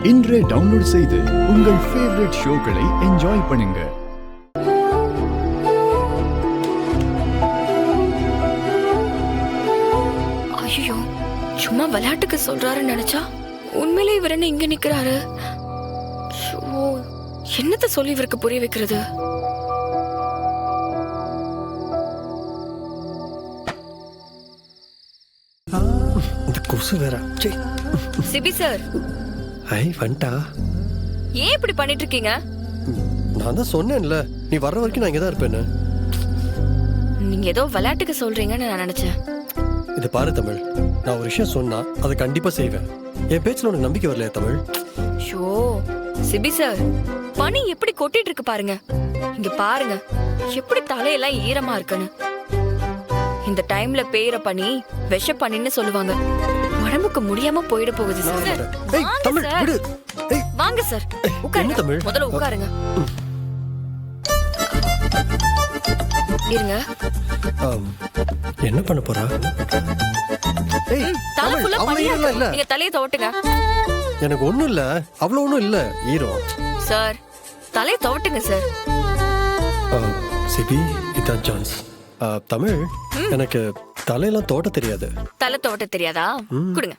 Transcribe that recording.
இன்றே டவுன்லோட் செய்து உங்கள் ஃபேவரட் ஷோக்களை என்ஜாய் பண்ணுங்க. ஐயோ, சும்மா விளையாட்டுக்கு சொல்றாருன்னு நினைச்சா உண்மையிலே இவர் என்ன இங்க நிக்கிறாரு? என்னத்த சொல்லி இவருக்கு புரிய வைக்கிறது? இந்த கொசு வேற. சிபி சார், ஐ வண்டா. ஏன் இப்படி பண்ணிட்டு இருக்கீங்க? நான் தான் சொன்னேன்ல, நீ வர்ற வரைக்கும் நான் இங்கே தான் இருப்பேன்னு. நீங்க ஏதோ விளையாட்டுக்கு சொல்றீங்கன்னு நான் நினைச்சேன். இதை பாரு தமிழ், நான் ஒரு விஷயம் சொன்னா அதை கண்டிப்பா செய்வேன். என் பேச்சுல உனக்கு நம்பிக்கை வரலையா தமிழ்? ஷோ சிபி சார், பனி எப்படி கொட்டிட்டு இருக்கு பாருங்க. இங்க பாருங்க எப்படி தலையெல்லாம் ஈரமா இருக்குன்னு. இந்த டைம்ல பெய்யற பனி விஷ பனின்னு சொல்லுவாங்க. உடம்புக்கு முடியாம போயிட போகுது சார். ஏய் தமிழ் விடு. ஏய் வாங்க சார், உட்காருங்க. தமிழ்? முதல்ல உட்காருங்க. இருங்க. என்ன பண்ண போறா? ஏய் தலை ஃபுல்லா பனியா இல்ல இருக்கு. நீங்க தலையை துவட்டுங்க. எனக்கு ஒண்ணும் இல்ல, அவ்வளவு ஒண்ணும் இல்ல, ஈரம். சார் தலையை துவட்டுங்க சார். சிபி, இதான் சான்ஸ். தமிழ், எனக்கு தலையெல்லாம் தோட்ட தெரியாது. தலை துவட்ட தெரியாதா? கொடுங்க.